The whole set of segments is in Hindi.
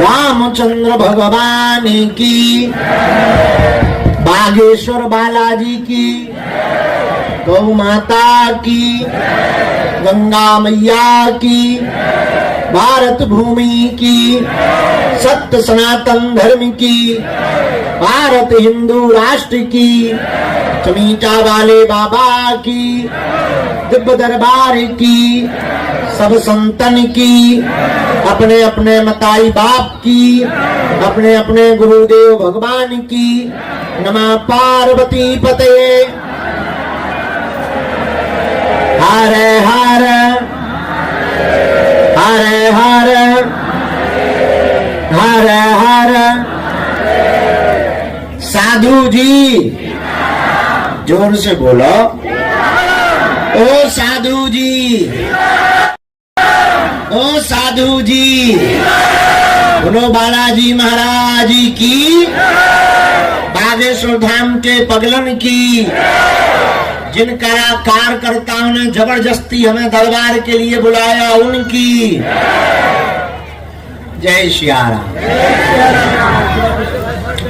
रामचंद्र भगवान की, बागेश्वर बालाजी की, गौ माता की, गंगा मैया की, भारत भूमि की, सत्य सनातन धर्म की, भारत हिंदू राष्ट्र की, चमीटा वाले बाबा की, दिव्य दरबार की, सब संतन की, अपने अपने मताई बाप की, अपने अपने गुरुदेव भगवान की। नमः पार्वती पते। हरे हरे हरे हरे हरे हरे। साधु जी जोर से बोलो, ओ साधु जी, ओ साधु जी, बोलो बालाजी महाराज की, बागेश्वर धाम के पगलन की। जिन कार्यकर्ताओं ने जबरदस्ती हमें दरबार के लिए बुलाया उनकी जय श्री राम।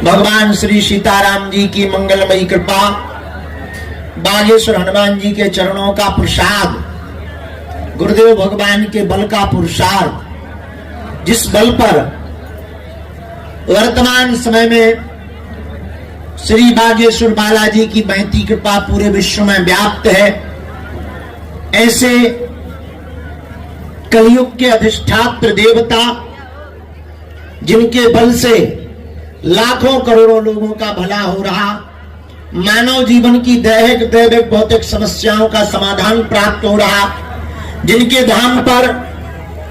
भगवान श्री सीताराम जी की मंगलमयी कृपा, बागेश्वर हनुमान जी के चरणों का प्रसाद, गुरुदेव भगवान के बल का पुरुषार्थ, जिस बल पर वर्तमान समय में श्री बागेश्वर बालाजी की महती कृपा पूरे विश्व में व्याप्त है, ऐसे कलयुग के अधिष्ठात्र देवता, जिनके बल से लाखों करोड़ों लोगों का भला हो रहा, मानव जीवन की दैहिक दैविक भौतिक समस्याओं का समाधान प्राप्त हो रहा, जिनके धाम पर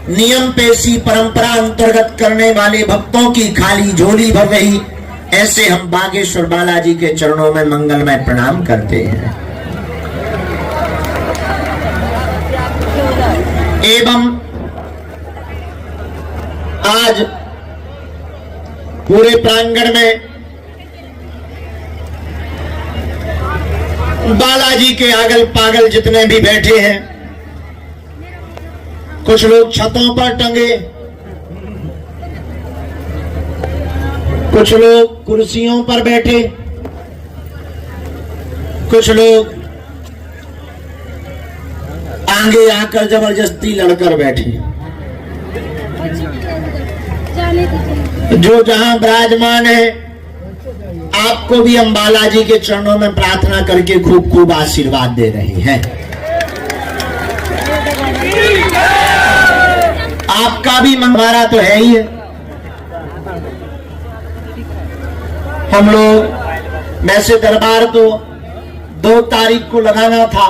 नियम पेशी परंपरा अंतर्गत करने वाले भक्तों की खाली झोली भर रही, ऐसे हम बागेश्वर बालाजी के चरणों में मंगलमय प्रणाम करते हैं। एवं आज पूरे प्रांगण में बालाजी के आगल पागल जितने भी बैठे हैं, कुछ लोग छतों पर टंगे, कुछ लोग कुर्सियों पर बैठे, कुछ लोग आगे आकर जबरदस्ती लड़कर बैठे। जो जहां विराजमान है, आपको भी हम बालाजी के चरणों में प्रार्थना करके खूब खूब आशीर्वाद दे रहे हैं। आपका भी हमारा तो है ही है। हम लोग वैसे दरबार तो 2 तारीख को लगाना था,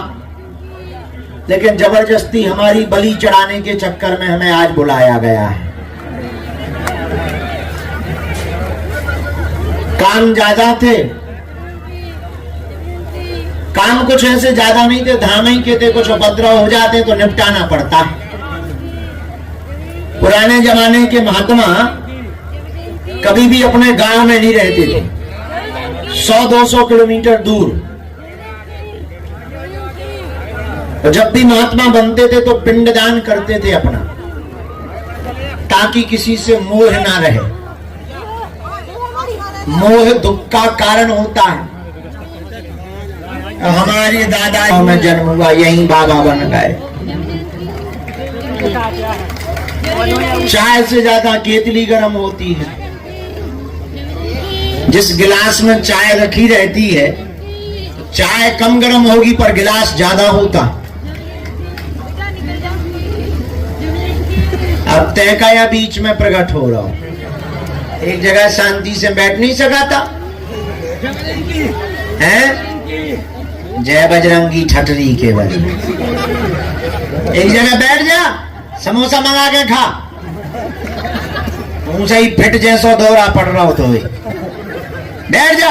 लेकिन जबरदस्ती हमारी बलि चढ़ाने के चक्कर में हमें आज बुलाया गया है। काम ज्यादा थे, काम कुछ ऐसे ज्यादा नहीं थे, धाम ही के थे, कुछ उपद्रव हो जाते तो निपटाना पड़ता है। पुराने जमाने के महात्मा कभी भी अपने गांव में नहीं रहते थे, 100-200 किलोमीटर दूर। तो जब भी महात्मा बनते थे तो पिंडदान करते थे अपना, ताकि किसी से मोह ना रहे। मोह दुख का कारण होता है। हमारे दादा में जन्म हुआ, यही बाबा बन गए। चाय से ज्यादा केतली गर्म होती है। जिस गिलास में चाय रखी रहती है, चाय कम गर्म होगी पर गिलास ज्यादा होता। अब तय का या बीच में प्रकट हो रहा हूं, एक जगह शांति से बैठ नहीं सका था, हैं? जय बजरंगी ठटरी केवल। एक जगह बैठ जा, समोसा मंगा के खा, मुंह से ही फिट जैसा दौरा पड़ रहा हो तो बैठ जा।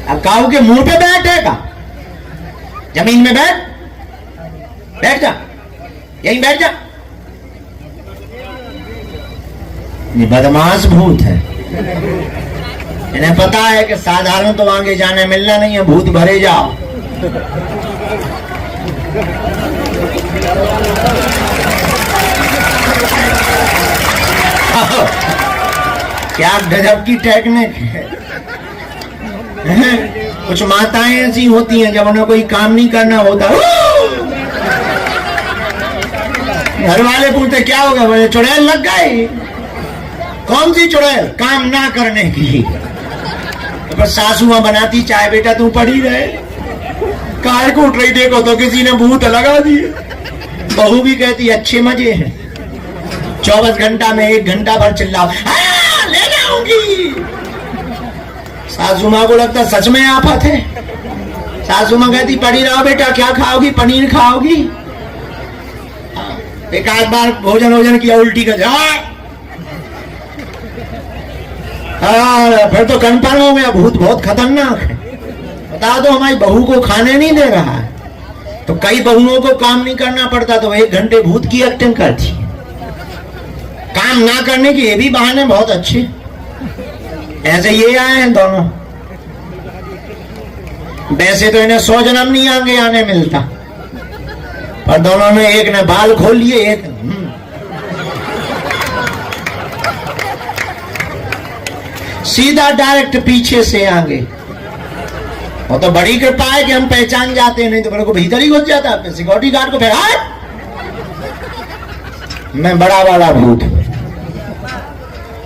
अब काऊ के मुंह पे बैठेगा, जमीन में बैठ जा, यहीं बैठ जा। ये बदमाश भूत है, इन्हें पता है कि साधारण तो आगे जाने मिलना नहीं है, भूत भरे जाओ। क्या गजब की टेक्निक है। कुछ माताएं ऐसी होती हैं जब उन्हें कोई काम नहीं करना होता, घर वाले पूछते क्या हो गया, बोले चुड़ैल लग गई। कौन सी चुड़ैल? काम ना करने की। तो सासू मां बनाती चाय, बेटा तू पड़ी रहे, काय को उठ रही, देखो तो किसी ने भूत लगा दिए। बहू भी कहती अच्छे मजे हैं, 24 घंटा में 1 घंटा भर चिल्लाओ, ले जाऊंगी। सासू मां को लगता सच में आफत है। सासू मां कहती पड़ी रहो बेटा, क्या खाओगी? पनीर खाओगी? एक आध बार भोजन किया, उल्टी कर फिर तो कन्फर्म हो गया भूत बहुत खतरनाक है। बता दो हमारी बहू को खाने नहीं दे रहा है, तो कई बहुओं को काम नहीं करना पड़ता, तो 1 घंटे भूत की एक्टिंग करती। काम ना करने के ये भी बहाने बहुत अच्छे। ऐसे ये आए हैं दोनों, वैसे तो इन्हें 100 जन्म नहीं आगे आने मिलता, पर दोनों ने, एक ने बाल खोल लिए, एक सीधा डायरेक्ट पीछे से आगे। वो तो बड़ी कृपा है कि हम पहचान जाते हैं, नहीं तो मेरे को भीतर ही घुस जाता। सिक्योरिटी गार्ड को फिर मैं बड़ा वाला भूत।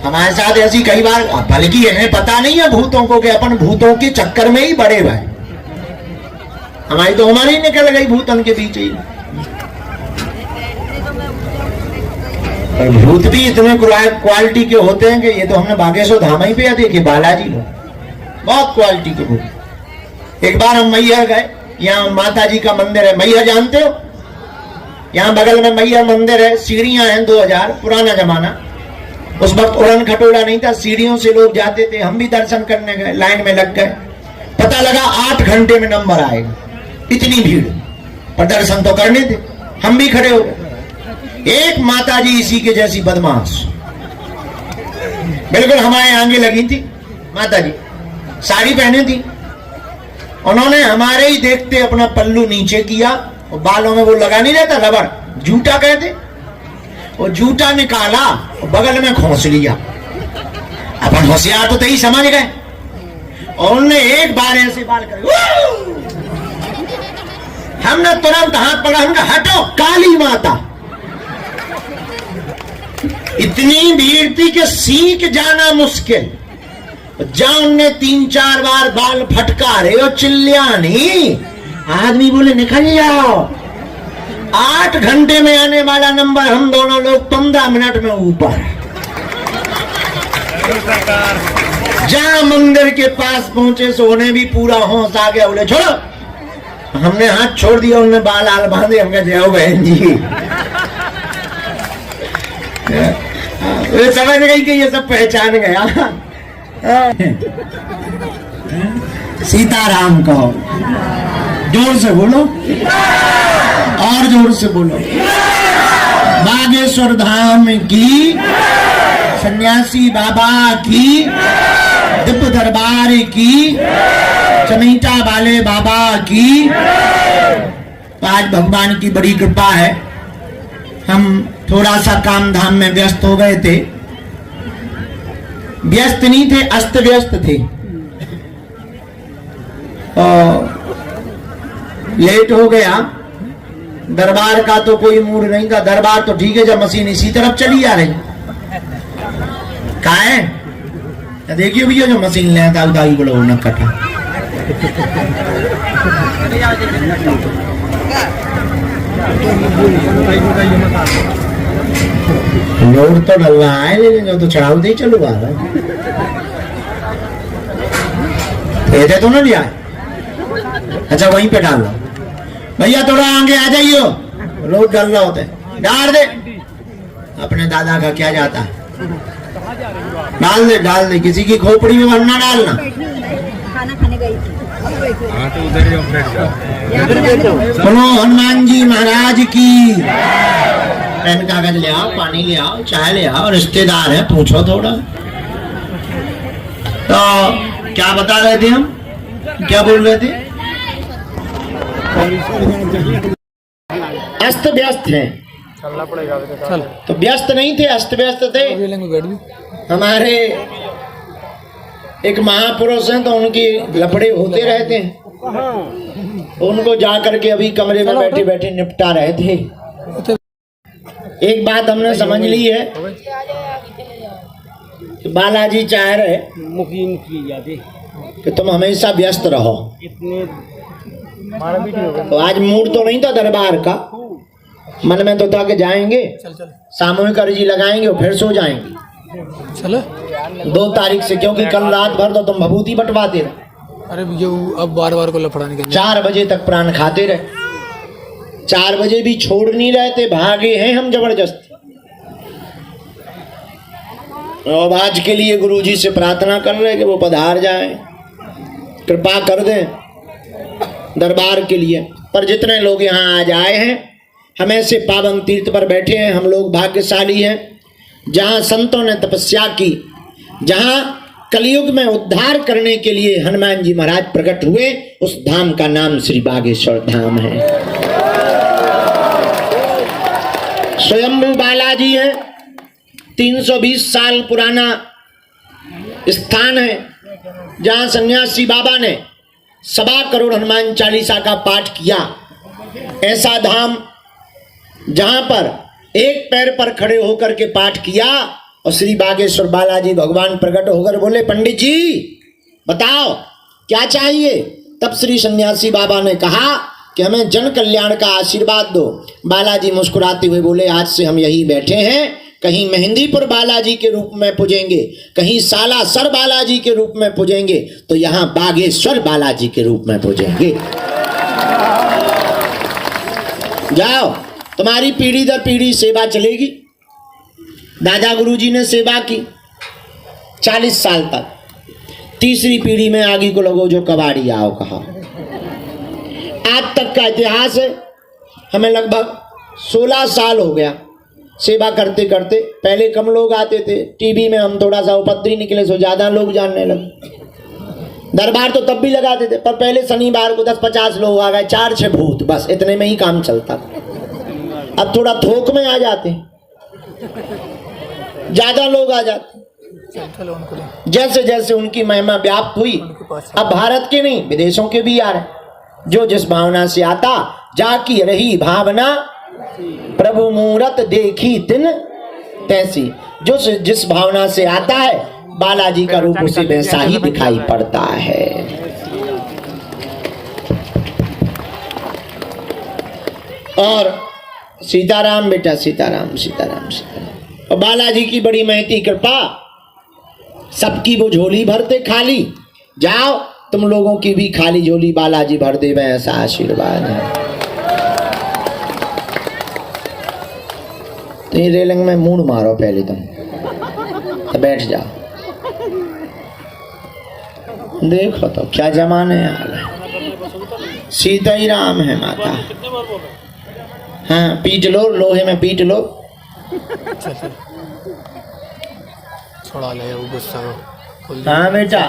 हमारे साथ ऐसी कई बार, बल्कि इन्हें पता नहीं है भूतों को कि अपन भूतों के चक्कर में ही बड़े भाई। हमारी तो उम्र ही निकल गई भूतन के पीछे ही। और भूत भी इतने क्वालिटी के होते हैं कि ये तो हमने बागेश्वर धाम ही पे देखे, बालाजी लोग बहुत क्वालिटी के भूत। एक बार हम मैहर गए, यहाँ माता जी का मंदिर है, मैहर जानते हो? यहाँ बगल में मैहर मंदिर है, सीढ़ियां हैं 2000, पुराना जमाना। उस वक्त उड़न खटोला नहीं था, सीढ़ियों से लोग जाते थे। हम भी दर्शन करने गए, लाइन में लग गए, पता लगा 8 घंटे में नंबर आएगा, इतनी भीड़। पर दर्शन तो करने थे, हम भी खड़े हो गए। एक माता जी इसी के जैसी बदमाश, बिल्कुल हमारे आगे लगी थी। माता जी साड़ी पहने थी, उन्होंने हमारे ही देखते अपना पल्लू नीचे किया, और बालों में वो लगा नहीं रहता रबड़, जूटा कहते, वो जूटा निकाला और बगल में खोस लिया। अपन होशियार तो तही समझ गए, और उन्होंने एक बार ऐसे बाल कर, हमने तुरंत हाथ पकड़ा, हमने हटो काली माता। इतनी भीड़ थी कि सीख जाना मुश्किल। जान ने 3-4 बार बाल फटकारे और चिल्लिया नहीं। आदमी बोले निकल जाओ। 8 घंटे में आने वाला नंबर, हम दोनों लोग 15 मिनट में ऊपर। जहां मंदिर के पास पहुंचे सो उन्हें भी पूरा होश आ गया, बोले छोड़ो। हमने हाथ छोड़ दिया, उन्होंने बाल आल बांधे, हमने जय हो बहन जी। समझ गई कि ये सब पहचान गया। सीताराम कहो, जोर से बोलो, और जोर से बोलो। बागेश्वर धाम की, सन्यासी बाबा की, दिव्य दरबार की, चमेटा वाले बाबा की। आज भगवान की बड़ी कृपा है, हम थोड़ा सा काम धाम में व्यस्त हो गए थे। व्यस्त नहीं थे, अस्त व्यस्त थे, और लेट हो गया। दरबार का तो कोई मूड नहीं था, दरबार तो ठीक है जब मशीन इसी तरफ चली आ रही। कहा है देखियो भैया, जो मशीन ले था उदाई बोलो न कटा। लोड तो डल रहा है, लेकिन जो तो चढ़ाव ही चलू आ रहा है। तो ना लिया, अच्छा वहीं पे डाल लो भैया, थोड़ा आगे आ जाइयो, लोड डल रहा होता है। डाल दे, अपने दादा का क्या जाता है, डाल दे, किसी की खोपड़ी में वरना डालना। खाना खाने गई थी, तो उधर ही बोलो हनुमान जी महाराज की। पेन कागज ले आओ, पानी ले आओ, चाय ले आओ, रिश्तेदार है, पूछो थोड़ा। तो क्या बता रहे थे हम, क्या बोल रहे थे? अस्त व्यस्त है, चलना पड़ेगा चल तो व्यस्त नहीं थे, अस्त व्यस्त थे। रेलिंग में बैठ भी हमारे एक महापुरुष हैं तो उनकी लफड़े होते रहते हैं, उनको जा करके अभी कमरे में बैठे बैठे निपटा रहे थे। एक बात हमने समझ ली है कि बालाजी चाह रहे कि तुम हमेशा व्यस्त रहो। तो आज मूड तो नहीं था दरबार का, मन में तो था कि जाएंगे सामूहिक अर्जी लगाएंगे और फिर सो जाएंगे। चलो 2 तारीख से, क्योंकि कल रात भर तो तुम भभूति बंटवाते रहे, अरे जो अब बार बार को लफड़ा नहीं 4 बजे तक प्राण खाते रहे, 4 बजे भी छोड़ नहीं रहे थे, भागे हैं हम जबरदस्ती। और आज के लिए गुरुजी से प्रार्थना कर रहे कि वो पधार जाए, कृपा कर दें दरबार के लिए। पर जितने लोग यहाँ आज आए हैं, हम ऐसे पावन तीर्थ पर बैठे हैं, हम लोग भाग्यशाली हैं जहाँ संतों ने तपस्या की, जहाँ कलयुग में उद्धार करने के लिए हनुमान जी महाराज प्रकट हुए। उस धाम का नाम श्री बागेश्वर धाम है। स्वयंभू बालाजी है, 320 साल पुराना स्थान है, जहाँ सन्यासी बाबा ने 1.25 करोड़ हनुमान चालीसा का पाठ किया। ऐसा धाम जहाँ पर एक पैर पर खड़े होकर के पाठ किया और श्री बागेश्वर बालाजी भगवान प्रकट होकर बोले, पंडित जी बताओ क्या चाहिए। तब श्री सन्यासी बाबा ने कहा कि हमें जन कल्याण का आशीर्वाद दो। बालाजी मुस्कुराते हुए बोले, आज से हम यही बैठे हैं, कहीं मेहंदीपुर बालाजी के रूप में पूजेंगे, कहीं सालासर बालाजी के रूप में पूजेंगे, तो यहाँ बागेश्वर बालाजी के रूप में पूजेंगे। जाओ, तुम्हारी पीढ़ी दर पीढ़ी सेवा चलेगी। दादा गुरुजी ने सेवा की 40 साल तक, तीसरी पीढ़ी में आगे को लोगों जो कबाड़ी आओ कहा। आज तक का इतिहास है, हमें लगभग 16 साल हो गया सेवा करते करते। पहले कम लोग आते थे, टीवी में हम थोड़ा सा उपद्री निकले सो ज्यादा लोग जानने लगे। दरबार तो तब भी लगाते थे, पर पहले शनिवार को 10-50 लोग आ गए, 4-6 भूत, बस इतने में ही काम चलता था। अब थोड़ा थोक में आ जाते, ज्यादा लोग आ जाते। जैसे जैसे उनकी महिमा व्याप्त हुई, अब भारत के नहीं विदेशों के भी आ रहे। जो जिस भावना से आता, जाकी रही भावना प्रभु मूरत देखी तिन तैसी। जो जिस भावना से आता है, बालाजी का रूप उसे वैसा ही दिखाई पड़ता है। और सीताराम बेटा, सीताराम सीताराम सीताराम। और बालाजी की बड़ी महती कृपा, सबकी वो झोली भरते खाली। जाओ, तुम लोगों की भी खाली झोली बालाजी भर दे, ऐसा आशीर्वाद है। तो ये रेलिंग में मूड मारो पहले तुम, तो बैठ जाओ। देखो तो क्या जमाने आ रहे। सीता ही राम है माता। हाँ, पीट लो, लोहे में पीट लो। छोड़ा ले वो गुस्सा। हाँ बेटा,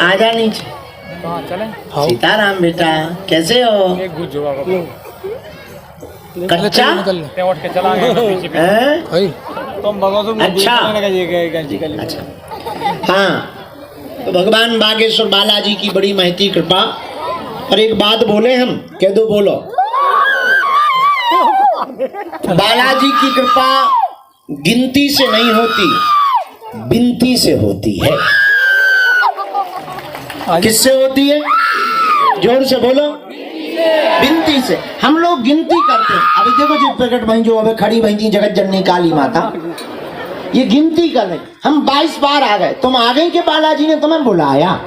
आजा नीचे। सीताराम बेटा, कैसे हो? कच्चा अच्छा। अच्छा, हाँ। तो भगवान बागेश्वर बालाजी की बड़ी महती कृपा। और एक बात बोले हम, कह दो, बोलो। बालाजी की कृपा गिनती से नहीं होती, बिनती से होती है। किससे होती है? जोर से बोलो। बिनती से। हम लोग गिनती करते हैं। अभी देखो जी प्रकट भई जो अभी खड़ी भई थी जगत जननी काली माता, ये गिनती कर रहे। हम 22 बार आ गए, तुम आ गई कि बालाजी ने तुम्हें बुलाया?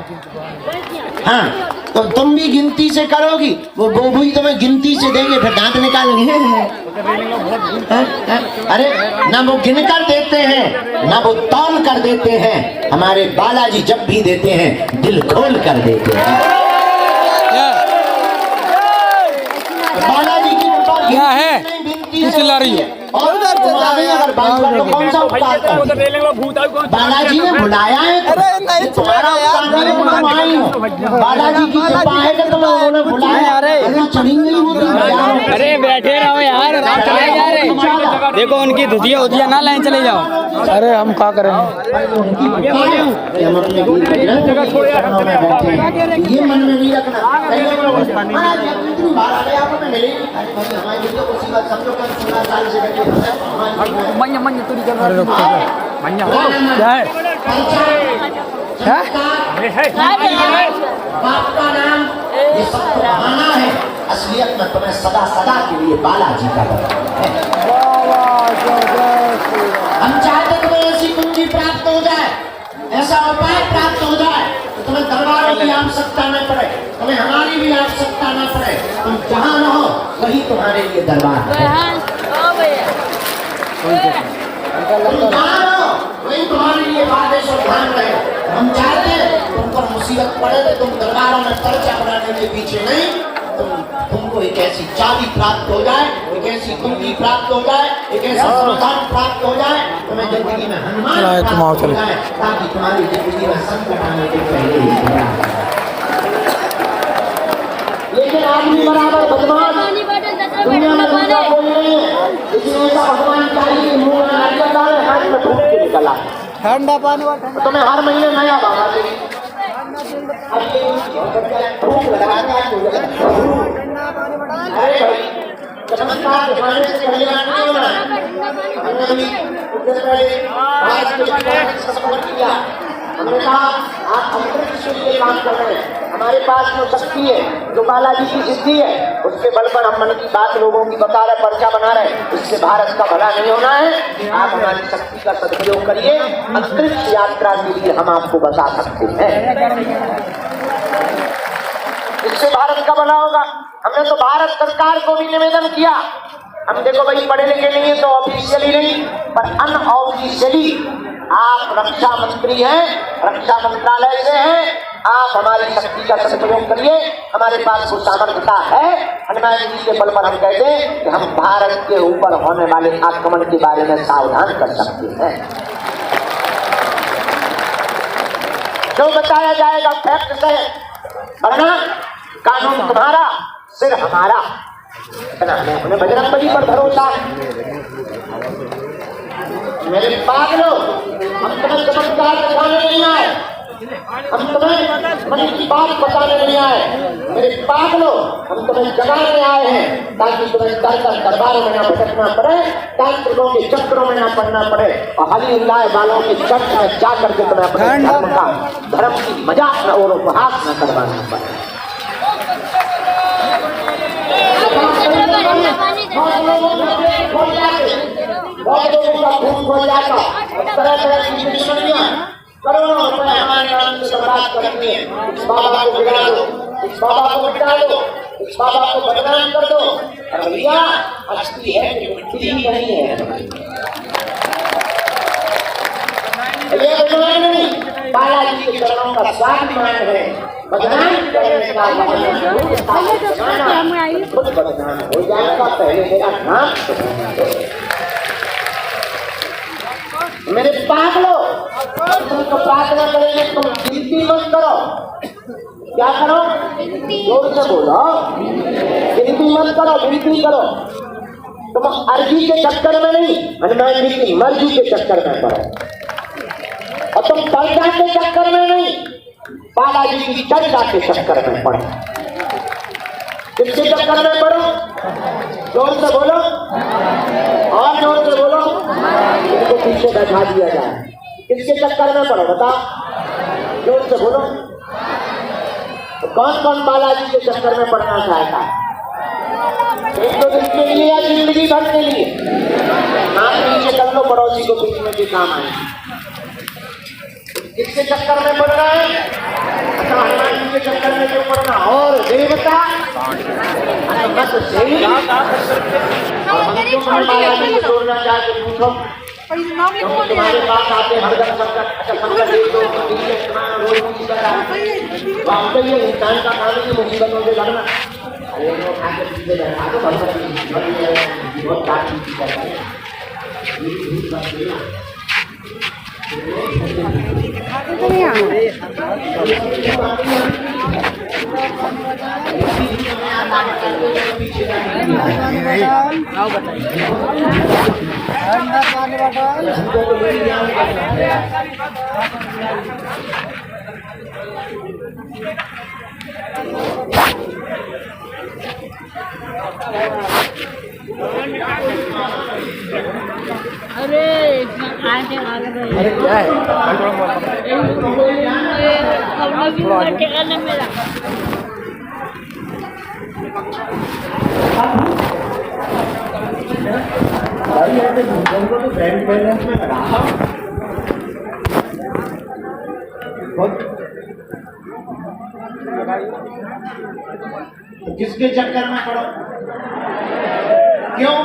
हाँ, तो तुम भी गिनती से करोगी, वो गोभी तुम्हें गिनती से देंगे, फिर दांत निकालेंगे। अरे ना वो गिन कर देते हैं, ना वो तौल कर देते हैं। हमारे बालाजी जब भी देते हैं, दिल खोल कर देते हैं। बालाजी की कृपा क्या है? गिनती से चिल्ला रही है। और तुम्हारे अगर बात कर तो कौन सा उपकार कर? बालाजी ने बुलाया है तो तुम्हारा उपकार करे तो तुम आई हो। बालाजी की कृपा है कि तुम्हें उन्होंने बुलाया। अरे चढ़ी नहीं होती। अरे बैठे रहो यार, आप चले जा रहे। देखो उनकी धुतिया होतिया ना लाइन चले जाओ। अरे हम क्या करें? ये मन में नहीं रखना। महाराज इतनी बार आ गए आपको मिले हमारी वीडियो को सीधा समझो कर 16 साल से बैठे मन्या मन्या तुरी कर अरे रुक मन्या हो क्या है? बाप का नाम ये सब तो बहाना है। असलियत में तुम्हें सदा सदा के लिए बालाजी का हम चाहते तुम्हें ऐसी कुंजी प्राप्त हो जाए, ऐसा उपाय प्राप्त हो जाए तो तुम्हें दरबारों की आवश्यकता न पड़े, तुम्हें हमारी भी आवश्यकता न पड़े। तुम जहाँ न हो वही तुम्हारे लिए दरबार है। तुम जहाँ न हो वही तुम्हारे लिए आदेश और ध्यान रहे। हम चाहते हैं तुम पर मुसीबत पड़े तो तुम दरबारों में पर्चा बनाने के पीछे नहीं, तुमको एक ऐसी चाबी प्राप्त हो जाए, एक ऐसी कुंजी प्राप्त हो जाए, एक ऐसा समाधान प्राप्त हो जाए, तुम्हें जिंदगी में हनुमान प्राप्त हो जाए, ताकि तुम्हारी जिंदगी में संकट आने के पहले ही खड़ा हो। लेकिन आदमी बराबर बदमाश दुनिया में दूसरा कोई नहीं है। इसलिए ऐसा भगवान चाहिए कि मुंह में नारियल डाले, हाथ में फूंक के निकला ठंडा पानी वाला तुम्हें हर महीने नया बाबा देगी। अब ये भूख लगाता है अरे भाई चमत्कार दिखाने से कल्याण नहीं होना। हमने भी उससे पहले भारत के विज्ञान से संपर्क किया। हमने कहा आप अंतरिक्ष के लिए काम कर रहे हैं, हमारे पास जो शक्ति है, जो बालाजी की सिद्धि है, उसके बल पर हम मन की बात लोगों की बता रहे, पर्चा बना रहे। इससे भारत का भला नहीं होना है। आप हमारी शक्ति का सदुपयोग करिए, अंतरिक्ष यात्रा के लिए हम आपको बता सकते हैं। इससे भारत का भला होगा। हमने तो भारत सरकार को भी निवेदन किया। हम देखो भाई पढ़े लिखे नहीं है तो ऑफिशियली नहीं पर अनऑफिशियली आप रक्षा मंत्री हैं, रक्षा मंत्रालय से हैं, आप हमारी शक्ति का सदुपयोग करिए। हमारे पास वो सामर्थ्यता है। हनुमान जी के बल पर हम कहते हैं कि हम भारत के ऊपर होने वाले आक्रमण के बारे में सावधान कर सकते हैं। जो बताया जाएगा फैक्ट से, वरना कानून तुम्हारा सिर हमारा। अपने बजरंगबली पर भरोसा। मेरे पागलों, हम तुम्हें चमत्कार दिखाने नहीं आए, हम तुम्हें मन की बात बताने नहीं आए। मेरे पागलों, हम तुम्हें जगाने आए हैं ताकि तुम्हें दर दर दरबारों में न भटकना पड़े, तांत्रिकों के चक्रों में न पड़ना पड़े और हली उल्लाह वालों के चक्र में जा करके तुम्हें अपने धर्म की मजाक न और उपहास न करवाना पड़े। बहुत लोगों का खून खोल जाता, तरह तरह की दुश्मनियां करोड़ों रुपए हमारे नाम से बर्बाद करती हैं। इस बाबा को गिरा दो, इस बाबा को मिटा दो, इस बाबा को बदनाम कर दो। और भैया असली है कि मिट्टी नहीं है। ये बदनाम नहीं, बालाजी के चरणों का स्वाभिमान है। बदनाम करने का खुद बदनाम हो जाएगा। पहले मेरा नाम मेरे पागलों, तुमको प्रार्थना करेंगे, तुम गिनती मत करो। क्या करो? जोर से बोलो, गिनती मत करो, गिनती करो। तुम अर्जी के चक्कर में नहीं, हनुमान जी की मर्जी के चक्कर में पड़ो। और तुम चर्चा के चक्कर में नहीं, बालाजी की चर्चा के चक्कर में पड़ो। किसके चक्कर में पड़ो? जोर से बोलो और जोर से बोलो। इनको पीछे बैठा दिया जाए। किसके चक्कर में पड़ो बताओ? जोर से बोलो। तो कौन कौन बालाजी के चक्कर में पड़ना चाहता है? एक दो दिन के लिए या जिंदगी भर के लिए? हाथ नीचे कर लो, पड़ोसी को पीछे के काम आए। किसके चक्कर में पड़ रहा है? अच्छा, हनुमान जी के चक्कर में क्यों पड़ना? और देवता मत सही। और हम क्यों बालाजी को छोड़ना चाहते पूछो? तुम्हारे पास आते हरदम संकट। अच्छा संकट एक दो रोज मुसीबत आती, वाकई ये इंसान का काम है कि मुसीबतों से लड़ना। अरे वो खाके पीछे बैठा दो, बहुत किसके चक्कर में पड़ो? क्यों?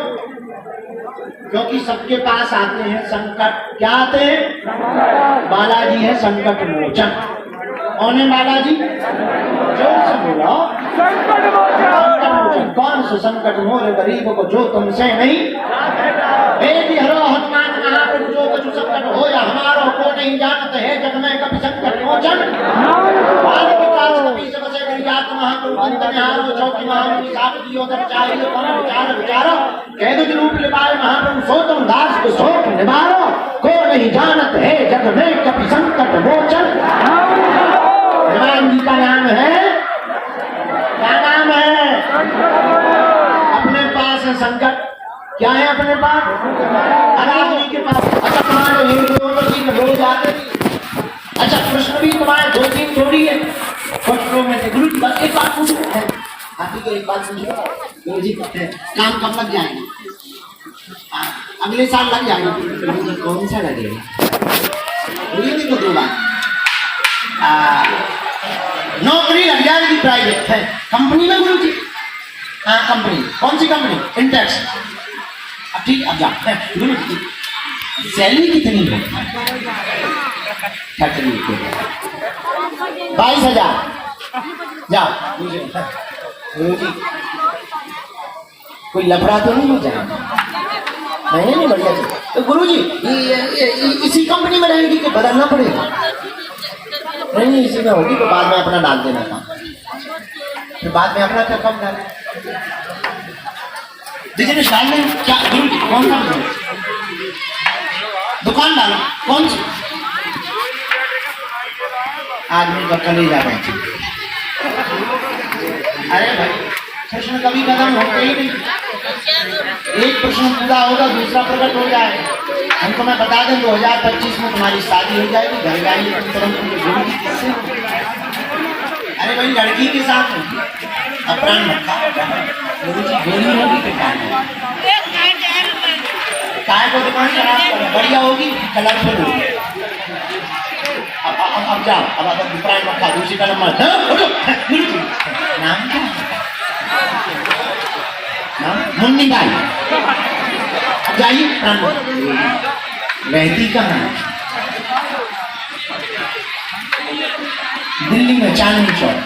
क्योंकि सबके पास आते हैं संकट। क्या आते हैं? बालाजी है संकट मोचन। कौन है बालाजी? जोर से बोलो। संकट मोचन। कौन से संकट? मोर गरीब को जो तुमसे नहीं। वेद हरो हनुमान महाप्रभु जो कछु संकट हो या हमारो को नहीं जानत है जग में कभी संकट मोचन। बाल विकास कभी सबसे गरियात महाप्रभु अंत निहारो चौकी महामुनि साथ दियो दर चाहिए कौन विचार विचारो कह दो रूप लिपाए महाप्रभु सो तुम दास को शोक निवारो को नहीं जानत है जग में कभी संकट मोचन। हनुमान जी का नाम है, क्या नाम है? अपने पास है संकट। क्या है अपने पास? आदमी के पास। अच्छा तुम्हारे हिंदुओं की रोज आते। अच्छा कृष्ण भी तुम्हारे 2-3 जोड़ी है बच्चों में से। गुरु जी बस एक बात पूछो, हाथी को एक बात पूछो, गुरु जी काम कब लग जाएंगे? अगले साल लग जाएंगे। कौन सा लगेगा? बोलिए तो 2 बार। नौकरी लग जाएगी प्राइवेट है कंपनी में गुरु जी। हाँ कंपनी। कौन सी कंपनी? इंटेक्स। अब ठीक अब जा गुरु जी सैलरी कितनी है? 22,000। जाओ गुरु जी कोई लफड़ा तो नहीं हो जाएगा? नहीं बढ़िया जी। तो गुरु जी इसी कंपनी में रहेगी कि बदलना पड़ेगा? नहीं इसी में होगी तो बाद में अपना डाल देना था। फिर बाद में अपना क्या कम डाल बिजनेस डालने क्या? गुरु जी कौन सा बिजनेस? दुकान डालो। कौन सी? आदमी का कलेजा बैठे। अरे भाई प्रश्न कभी खत्म होते ही नहीं। एक प्रश्न पूरा होगा दूसरा प्रकट हो जाए। हम तुम्हें बता दें 2025 में तुम्हारी शादी हो जाएगी, घर जाएंगे तुम तुरंत। अरे भाई लड़की के साथ अपराध मत गोली होगी कि काय को दुकान खराब बढ़िया होगी कलरफुल होगी। अब जाओ अब प्राण मत खा। दूसरी का नंबर नाम क्या? मुन्नी बाई। अब जाइए प्राण रहती कहाँ? दिल्ली में चांदनी चौक।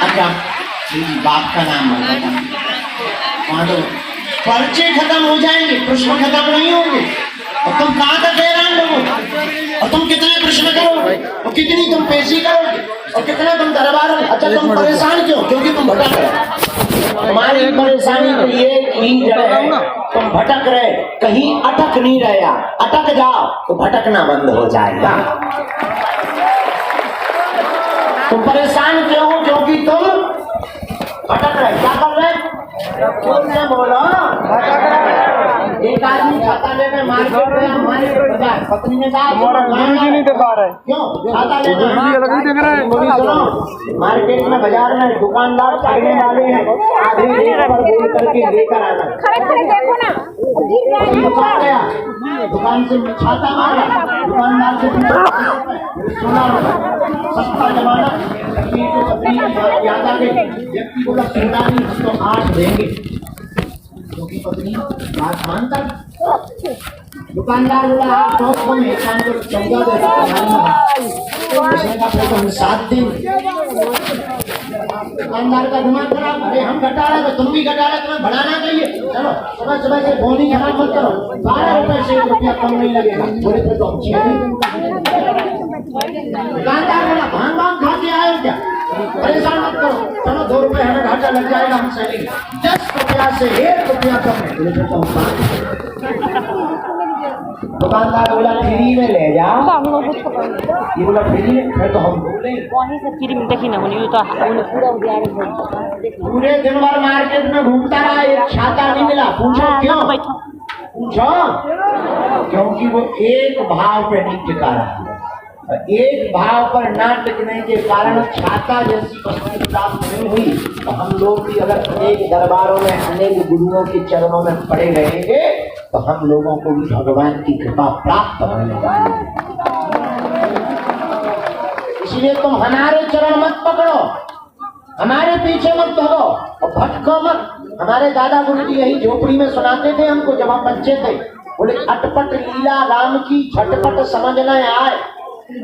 अच्छा बाप का नाम वहां तो पर्चे खत्म हो जाएंगे, प्रश्न खत्म नहीं होंगे। और तुम कहाँ तक हैरान लोगो? और तुम कितने प्रश्न करोगे? और कितनी तुम पेशी करोगे? और कितने तुम दरबार? अच्छा तुम परेशान क्यों? क्योंकि तुम भटक रहे। तुम्हारी परेशानी तो ये तुम भटक रहे, कहीं अटक नहीं रहा। अटक जाओ तो भटकना बंद हो जाएगा। तुम परेशान क्यों हो? क्योंकि तुम भटक रहे। क्या कर रहे? से बोलो। एक आदमी छाता लेकर मार्केट में हमारे पत्नी ने कहा नहीं दिखा रहे। क्यों छाता लेकर? मार्केट में बाजार में दुकानदार चाहने वाले हैं आधे रेट पर बोल करके लेकर आना। देखो ना गया दुकान से छाता मारा, दुकानदार से सुना सस्ता जमाना याद आ गई। व्यक्ति बोला चिंता नहीं तो 8 देंगे क्योंकि पत्नी बात मानता। दुकानदार बोला आप 9 कम है, शाम को 14 देगा। 7 देंगे। दुकानदार का दिमाग खराब, अरे हम घटा रहे तो तुम भी घटा रहे, तुम्हें बढ़ाना चाहिए। चलो सुबह सुबह से फोन ही खराब मत करो, 12 रुपए से 1 रुपया कम नहीं लगेगा, बोले तो अच्छी है। दुकानदार बोला भांग भांग खा के आए हो क्या, परेशान मत करो, चलो 2 रुपए हमें घाटा लग जाएगा, हम सही 10 रुपया से 1 रुपया कम है, बोले तो दुकानदार बोला फ्री में ले जाओ, ये बोला फ्री में, फिर तो हम बोले वहीं से फ्री में देखी ना होनी तो पूरा उद्यान पूरे दिन भर मार्केट में घूमता रहा, एक छाता नहीं मिला, पूछो क्यों, पूछो क्योंकि वो एक भाव पे नहीं टिका रहा, एक भाव पर ना टिकने के कारण छाता जैसी वस्तु प्राप्त नहीं हुई। तो हम लोग भी अगर अनेक दरबारों में अनेक गुरुओं के चरणों में पड़े रहेंगे तो हम लोगों को भी भगवान की कृपा प्राप्त होने वाली। इसलिए तुम हमारे चरण मत पकड़ो, हमारे पीछे मत भागो और भटको मत। हमारे दादा गुरु जी यही झोपड़ी में सुनाते थे हमको जब हम बच्चे थे, बोले अटपट लीला राम की झटपट समझ न आए,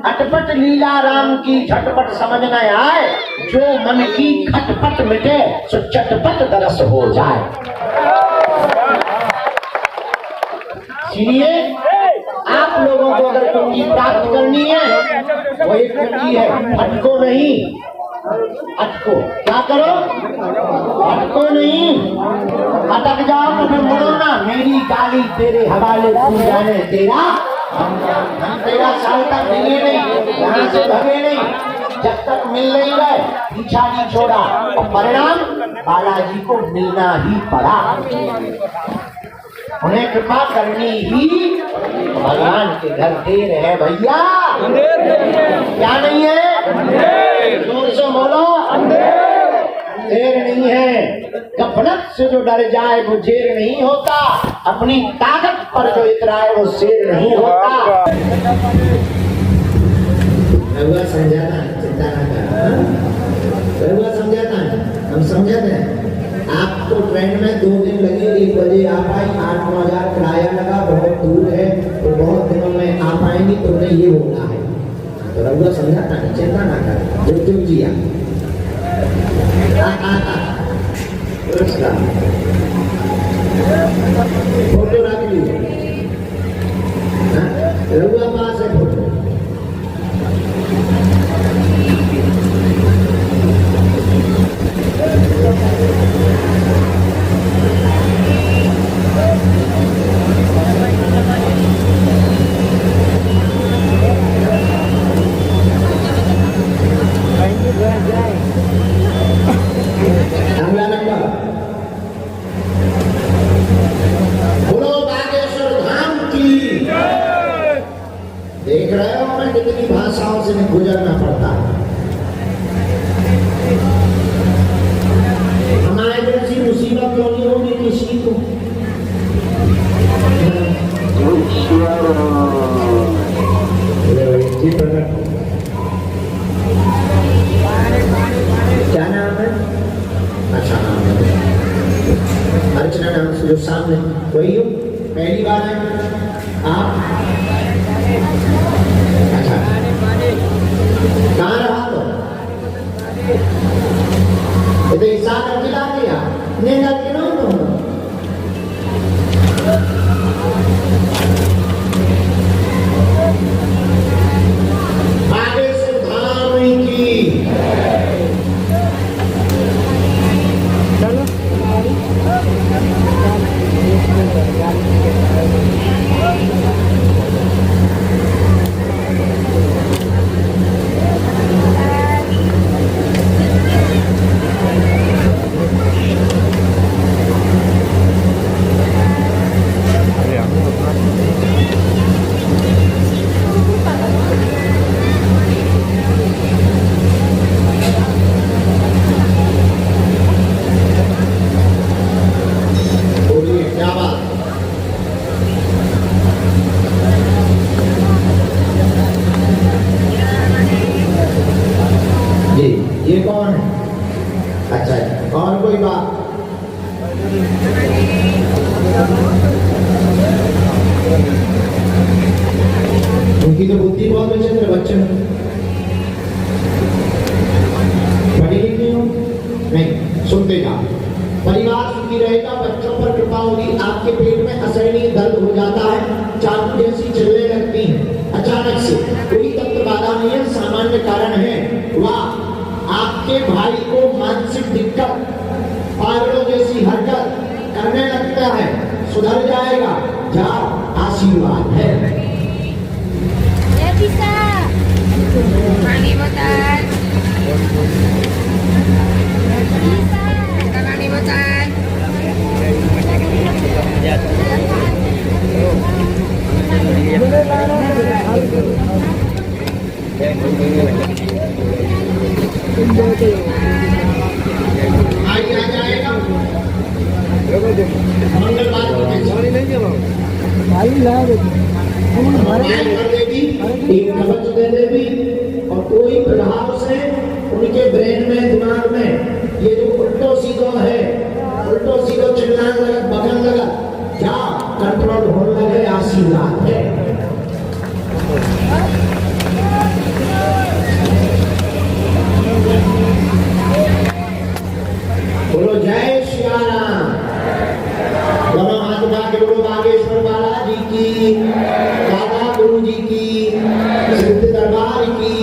अटपट लीला राम की झटपट समझ न आए, जो मन की खटपट मिटे सो चटपट दरस हो जाए। इसलिए आप लोगों को अगर कुंजी प्राप्त करनी है वो एक कुंजी है, अटको नहीं, अटको क्या करो, अटको नहीं, अटक जाओ तो फिर मुड़ो ना, मेरी गाली तेरे हवाले, तू जाने तेरा हम तेरा साल तक मिले नहीं, यहाँ से भगे नहीं, जब तक मिल नहीं गए पीछा नहीं छोड़ा, और परिणाम बालाजी को मिलना ही पड़ा। उन्हें कृपा करनी ही भगवान के घर देर है भैया, क्या नहीं है, जोर से बोलो, देर नहीं है। गफलत से जो डर जाए वो जेर नहीं होता, अपनी ताकत पर जो इतराए वो शेर नहीं होता। रघुआ समझाता है, चिंता ना कर, रघुआ समझाता है, हम समझाते हैं। आपको ट्रेन में 2 दिन लगे, 1 बजे आ पाई, 8-9 हजार किराया लगा, बहुत दूर है तो बहुत दिनों में आ पाएंगी, तो उन्हें ये बोलना है। तो रघुआ समझाता है, चिंता ना कर, जो तुम जिया फोटो रख लीजिए, रघुआ पास है फोटो। अगला नंबर बोलो बागेश्वर धाम की। देख रहे हो मैं कितनी भाषाओं से गुजरना पड़ता है। हमारे जैसी मुसीबत क्यों नहीं होगी किसी को। क्या नाम है? अच्छा नाम है, अर्चना नाम से जो सामने वही हो, पहली बार है आप? अच्छा कहाँ रहा तो इधर ईसा करके ला दिया नहीं करके ना तो आगे से धाम की ये कौन है? अच्छा और कोई बात? उनकी तो बुद्धि बहुत अच्छी है बच्चे में, पढ़ी लिखी हो। जैसी चलने लगती हैं अचानक से, कोई तंत्र बाधा नहीं है, सामान्य कारण है। वाह, आपके भाई को मानसिक दिक्कत, पागलों जैसी हरकत करने लगता है, सुधर जाएगा, जाओ, आशीर्वाद है। आगे आ जाएगा मंगलवार कर देगी, एक कवच दे देगी, और कोई प्रभाव से उनके ब्रेन में, दिमाग में ये जो उल्टो सीधो है, उल्टो सीधो चिल्लाने लगा, बगल लगा, क्या कंट्रोल होने लगे, आशीर्वाद है। बोलो जय श्री राम। दोनों हाथ उठा के बोलो बागेश्वर बालाजी की, दादा गुरु जी की, सिद्ध दरबार की,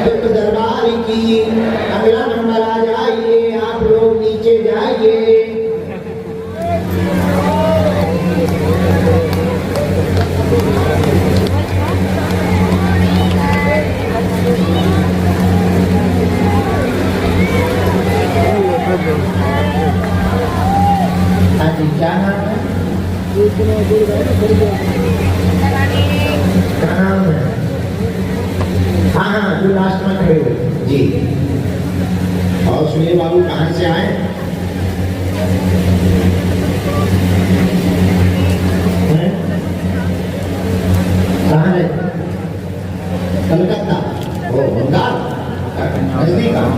दुख दरबार की। अगला नंबर आ जाइए, आप लोग नीचे जाइए। हाँ जी, क्या नाम है? क्या नाम है? हाँ हाँ, जो लास्ट में खड़े हुए जी। और सुनिए बाबू, कहाँ से आए? कहाँ है? कलकत्ता। ओ, बंगाल नजदीक आओ।